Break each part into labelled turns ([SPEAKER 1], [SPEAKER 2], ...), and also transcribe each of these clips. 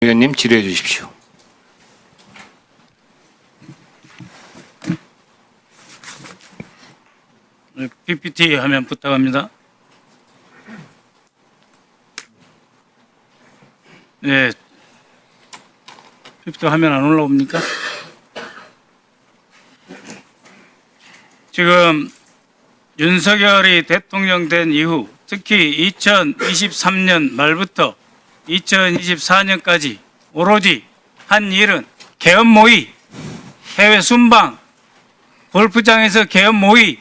[SPEAKER 1] 의원님 질의해 주십시오.
[SPEAKER 2] PPT 화면 부탁합니다. 네. PPT 화면 안 올라옵니까? 지금 윤석열이 대통령 된 이후 특히 2023년 말부터 2024년까지 오로지 한 일은 계엄 모의, 해외 순방, 골프장에서 계엄 모의,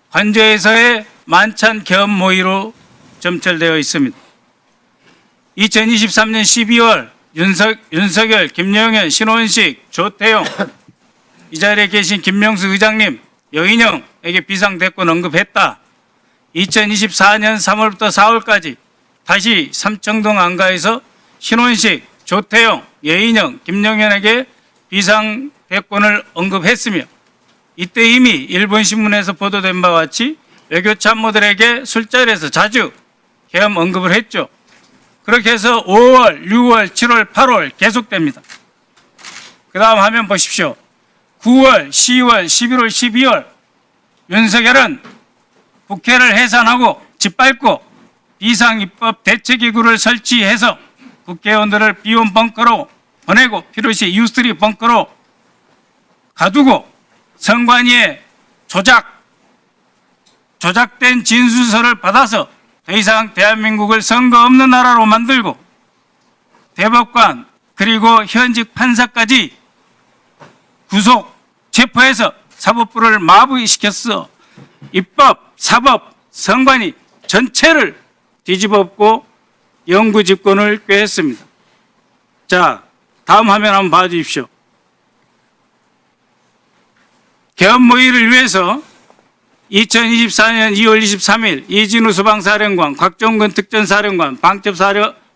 [SPEAKER 2] 관저에서의 만찬 계엄 모의로 점철되어 있습니다. 2023년 12월 윤석열, 김영현, 신원식, 조태용, 이 자리에 계신 김명수 의장님, 여인영에게 비상대권 언급했다. 2024년 3월부터 4월까지 다시 삼청동 안가에서 신원식, 조태용, 여인영, 김영현에게 비상대권을 언급했으며 이때 이미 일본신문에서 보도된 바와 같이 외교참모들에게 술자리에서 자주 계엄 언급을 했죠. 그렇게 해서 5월, 6월, 7월, 8월 계속됩니다. 그 다음 화면 보십시오. 9월, 10월, 11월, 12월 윤석열은 국회를 해산하고 짓밟고 비상입법 대책기구를 설치해서 국회의원들을 비온 벙커로 보내고 필요시 U3 벙커로 가두고 선관위의 조작된 진술서를 받아서 더 이상 대한민국을 선거 없는 나라로 만들고 대법관 그리고 현직 판사까지 구속, 체포해서 사법부를 마비시켰어. 입법, 사법, 선관위 전체를 뒤집어엎고 영구 집권을 꾀했습니다. 자, 다음 화면 한번 봐주십시오. 계엄 모의를 위해서 2024년 2월 23일 이진우 소방사령관, 곽종근 특전사령관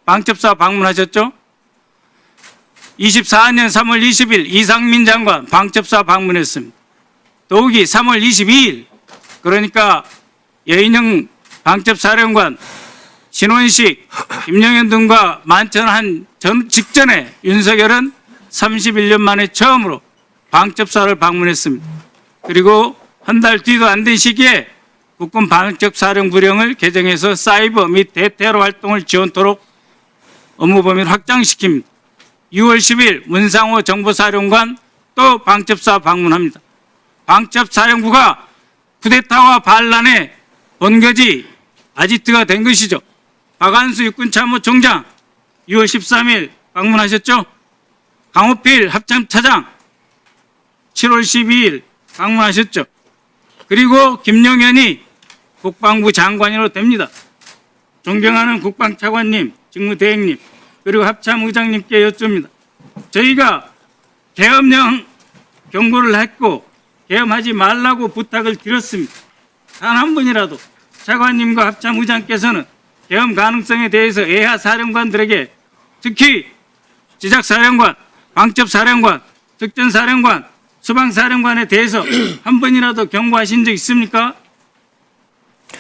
[SPEAKER 2] 방첩사 방문하셨죠? 24년 3월 20일 이상민 장관 방첩사 방문했습니다. 더욱이 3월 22일 그러니까 여인영 방첩사령관, 신원식, 김영현 등과 만찬한 직전에 윤석열은 31년 만에 처음으로 방첩사를 방문했습니다. 그리고 한 달 뒤도 안 된 시기에 국군 방첩사령부령을 개정해서 사이버 및 대테러 활동을 지원토록 업무 범위를 확장시킵니다. 6월 10일 문상호 정보사령관 또 방첩사 방문합니다. 방첩사령부가 쿠데타와 반란의 본거지 아지트가 된 것이죠. 박한수 육군참모총장 6월 13일 방문하셨죠. 강호필 합참차장 7월 12일 방문하셨죠. 그리고 김용현이 국방부 장관으로 됩니다. 존경하는 국방차관님, 직무대행님, 그리고 합참의장님께 여쭙니다. 저희가 계엄령 경고를 했고 계엄하지 말라고 부탁을 드렸습니다. 단 한 분이라도 차관님과 합참의장께서는 계엄 가능성에 대해서 예하 사령관들에게 특히 지작사령관, 방첩사령관, 특전사령관, 수방사령관에 대해서 한 번이라도 경고하신 적 있습니까?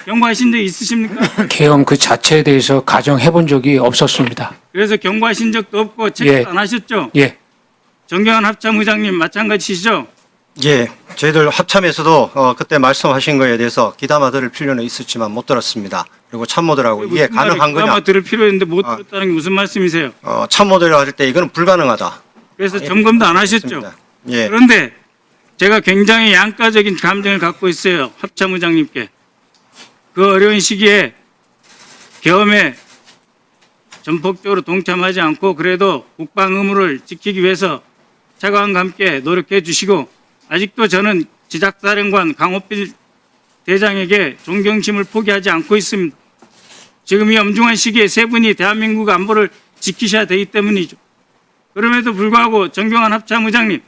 [SPEAKER 2] 경고하신 적 있으십니까?
[SPEAKER 3] 계엄 그 자체에 대해서 가정해 본 적이 없었습니다.
[SPEAKER 2] 그래서 경고하신 적도 없고 체크도 안 하셨죠?
[SPEAKER 3] 예.
[SPEAKER 2] 정경환 합참의장님 마찬가지시죠?
[SPEAKER 4] 예, 저희들 합참에서도 그때 말씀하신 거에 대해서 귀담아 들을 필요는 있었지만 못 들었습니다. 그리고 참모들하고 이해 가능한 거냐?
[SPEAKER 2] 아마 들을 필요 있는데 못 들었다는 게 무슨 말씀이세요?
[SPEAKER 4] 참모들이 할 때 이거는 불가능하다.
[SPEAKER 2] 그래서 점검도 안 하셨죠?
[SPEAKER 4] 그렇습니다. 예.
[SPEAKER 2] 그런데 제가 굉장히 양가적인 감정을 갖고 있어요. 합참의장님께. 그 어려운 시기에 계엄에 전폭적으로 동참하지 않고 그래도 국방 의무를 지키기 위해서 차관과 함께 노력해 주시고 아직도 저는 지작사령관 강호필 대장에게 존경심을 포기하지 않고 있습니다. 지금 이 엄중한 시기에 세 분이 대한민국 안보를 지키셔야 되기 때문이죠. 그럼에도 불구하고 정경환 합참의장님,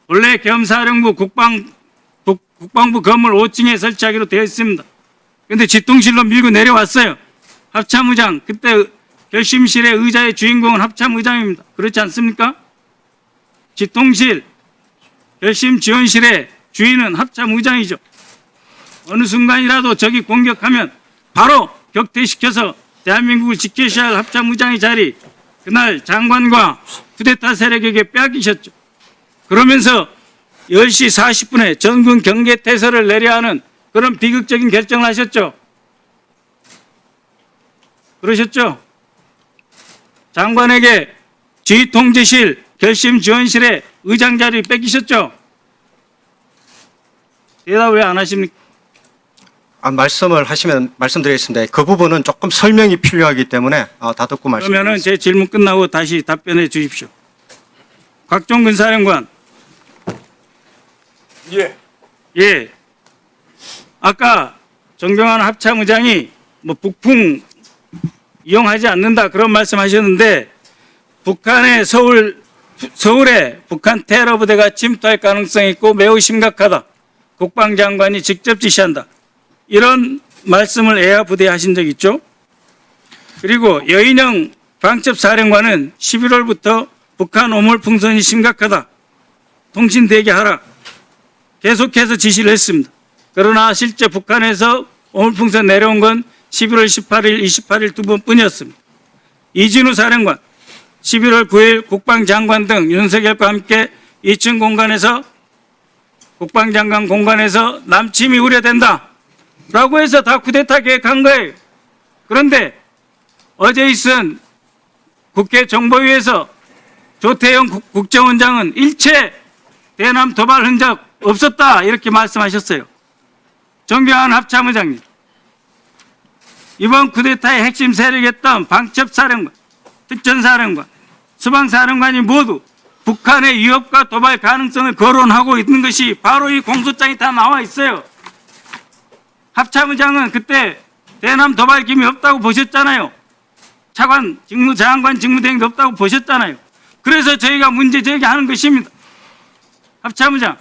[SPEAKER 2] 원래 계엄사령부 국방부 건물 5층에 설치하기로 되어 있습니다. 그런데 집통실로 밀고 내려왔어요. 합참의장, 그때 결심실의 의자의 주인공은 합참의장입니다. 그렇지 않습니까? 집통실, 결심지원실의 주인은 합참의장이죠. 어느 순간이라도 적이 공격하면 바로 격퇴시켜서 대한민국을 지키셔야 할 합참의장의 자리 그날 장관과 쿠데타 세력에게 빼앗기셨죠. 그러면서 10시 40분에 전군 경계태세를 내려야 하는 그런 비극적인 결정을 하셨죠. 그러셨죠? 장관에게 지휘통제실 결심지원실에 의장 자리 뺏기셨죠? 대답 왜 안 하십니까?
[SPEAKER 4] 말씀을 하시면 말씀드리겠습니다. 그 부분은 조금 설명이 필요하기 때문에 다 듣고 말씀드리겠습니다.
[SPEAKER 2] 그러면은 제 질문 끝나고 다시 답변해 주십시오. 곽종근 사령관.
[SPEAKER 1] 예.
[SPEAKER 2] 예. 아까 정경환 합참의장이 뭐 북풍 이용하지 않는다 그런 말씀하셨는데 북한의 서울에 북한 테러 부대가 침투할 가능성이 있고 매우 심각하다. 국방장관이 직접 지시한다. 이런 말씀을 애야 부대에 하신 적 있죠? 그리고 여인영 방첩사령관은 11월부터 북한 오물풍선이 심각하다. 통신 대기하라. 계속해서 지시를 했습니다. 그러나 실제 북한에서 오물풍선 내려온 건 11월 18일, 28일 두 번뿐이었습니다. 이진우 사령관, 11월 9일 국방장관 등 윤석열과 함께 2층 공간에서 국방장관 공간에서 남침이 우려된다. 라고 해서 다 쿠데타 계획한 거예요. 그런데 어제 있은 국회 정보위에서 조태영 국정원장은 일체 대남 도발 흔적 없었다 이렇게 말씀하셨어요. 정경환 합참의장님, 이번 쿠데타의 핵심 세력이었던 방첩사령관, 특전사령관, 수방사령관이 모두 북한의 위협과 도발 가능성을 거론하고 있는 것이 바로 이 공소장이 다 나와 있어요. 합참의장은 그때 대남 도발 기미 없다고 보셨잖아요. 차관 직무, 장관 직무대행도 없다고 보셨잖아요. 그래서 저희가 문제 제기하는 것입니다. 합참의장,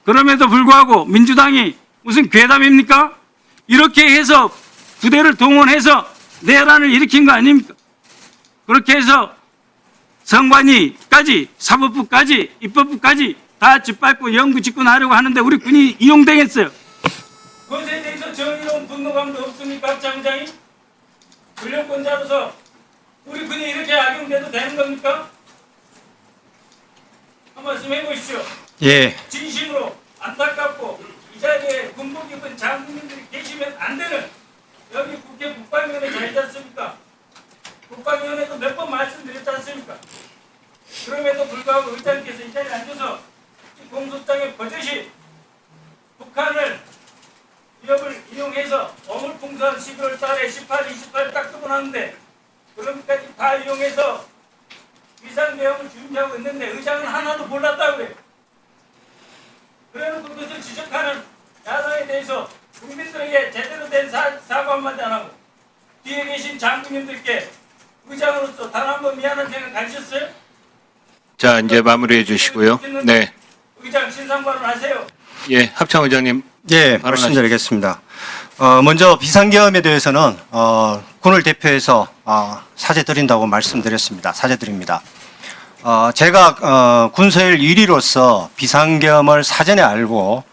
[SPEAKER 2] 그럼에도 불구하고 민주당이 무슨 괴담입니까? 이렇게 해서 부대를 동원해서 내란을 일으킨 거 아닙니까? 그렇게 해서 선관위까지 사법부까지 입법부까지 다 짓밟고 영구 집권하려고 하는데 우리 군이 이용당했어요. 그것에 대해서 정의로운 분노감도 없습니까? 합참의장이? 권력권자로서 우리 군이 이렇게 악용돼도 되는 겁니까? 한 말씀 해보십시오.
[SPEAKER 4] 예,
[SPEAKER 2] 진심으로 안타깝고 이 자리에 군복 입은 장군님들이 계시면 안 되는 여기 국회 국방위원회 자리지 않습니까? 국방위원회도 몇 번 말씀드렸지 않습니까? 그럼에도 불구하고 의장께서 이 자리에 앉아서 이 공소장의 버젓이 북한을 위협을 이용해서 어물풍선 11월 달에 18, 28 딱 뜨고 났는데 그럼까지 다 이용해서 비상대응을 준비하고 있는데 의장은 하나도 몰랐다고 그래요. 그래놓고 그것을 지적하는 야당에 대해서 국민들에게 제대로 된 사과 한마디 안 하고 뒤에 계신 장군님들께 의장으로서 단 한 번 미안한 생각 가지셨어요?
[SPEAKER 1] 자, 이제 마무리해 주시고요. 네.
[SPEAKER 2] 의장 신상발언 하세요.
[SPEAKER 1] 예, 합참의장님.
[SPEAKER 4] 예, 말씀드리겠습니다. 먼저 비상계엄에 대해서는 군을 대표해서 사죄드린다고 말씀드렸습니다. 사죄드립니다. 제가 군서일 1위로서 비상계엄을 사전에 알고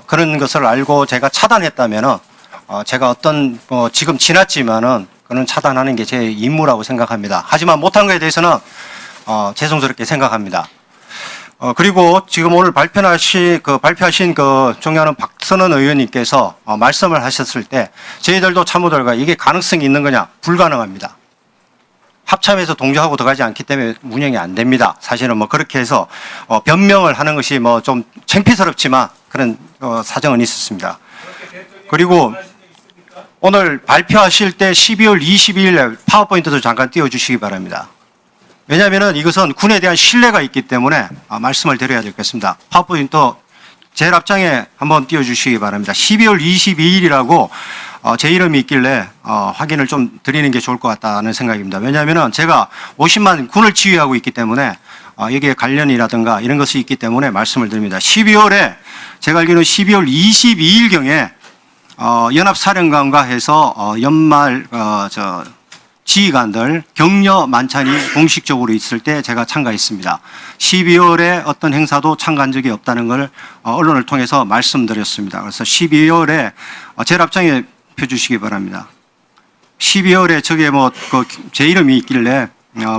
[SPEAKER 4] 그런 것을 알고 제가 차단했다면은 제가 어떤 지금 지났지만은 그는 차단하는 게 제 임무라고 생각합니다. 하지만 못한 것에 대해서는 죄송스럽게 생각합니다. 그리고 지금 오늘 발표하신 존경하는 박선원 의원님께서 말씀을 하셨을 때 저희들도 참모들과 이게 가능성이 있는 거냐? 불가능합니다. 합참에서 동조하고 들어가지 않기 때문에 운영이 안 됩니다. 사실은 뭐 그렇게 해서 변명을 하는 것이 뭐 좀 창피스럽지만 그런 사정은 있었습니다. 그리고 오늘 발표하실 때 12월 22일에 파워포인트도 잠깐 띄워주시기 바랍니다. 왜냐하면 이것은 군에 대한 신뢰가 있기 때문에 말씀을 드려야 되겠습니다. 파워포인트 제일 앞장에 한번 띄워주시기 바랍니다. 12월 22일이라고 제 이름이 있길래 확인을 좀 드리는 게 좋을 것 같다는 생각입니다. 왜냐하면 제가 50만 군을 지휘하고 있기 때문에 여기에 관련이라든가 이런 것이 있기 때문에 말씀을 드립니다. 12월에 제가 알기로는 12월 22일경에 연합사령관과 해서 연말 지휘관들 격려 만찬이 공식적으로 있을 때 제가 참가했습니다. 12월에 어떤 행사도 참가한 적이 없다는 걸 언론을 통해서 말씀드렸습니다. 그래서 12월에 제일 앞장에 펴주시기 바랍니다. 12월에 저게 제 이름이 있길래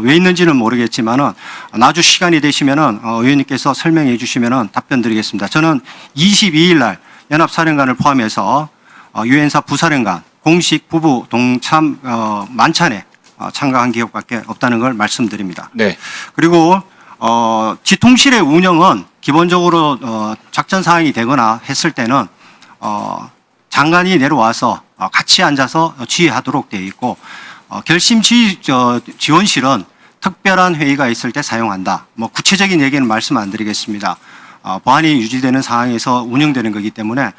[SPEAKER 4] 왜 있는지는 모르겠지만은 나중 시간이 되시면은 의원님께서 설명해 주시면은 답변 드리겠습니다. 저는 22일 날 연합사령관을 포함해서 유엔사 부사령관 공식 부부 동참 만찬에 참가한 기억밖에 없다는 걸 말씀드립니다.
[SPEAKER 1] 네.
[SPEAKER 4] 그리고 지통실의 운영은 기본적으로 작전 사항이 되거나 했을 때는 장관이 내려와서 같이 앉아서 지휘하도록 되어 있고 결심 지원실은 특별한 회의가 있을 때 사용한다. 뭐 구체적인 얘기는 말씀 안 드리겠습니다. 보안이 유지되는 상황에서 운영되는 거기 때문에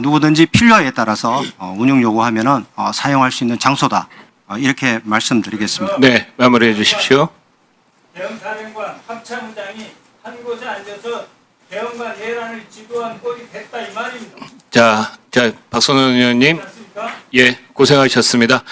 [SPEAKER 4] 누구든지 필요에 따라서 운영 요구하면은 사용할 수 있는 장소다. 이렇게 말씀드리겠습니다.
[SPEAKER 1] 네, 마무리해 주십시오.
[SPEAKER 2] 대형사령관 합참의장이 한 곳에 앉아서 대형관 예란을 지도한 꼴이 됐다 이 말입니다.
[SPEAKER 1] 자, 박선원 의원님,
[SPEAKER 2] 맞습니까?
[SPEAKER 1] 예, 고생하셨습니다.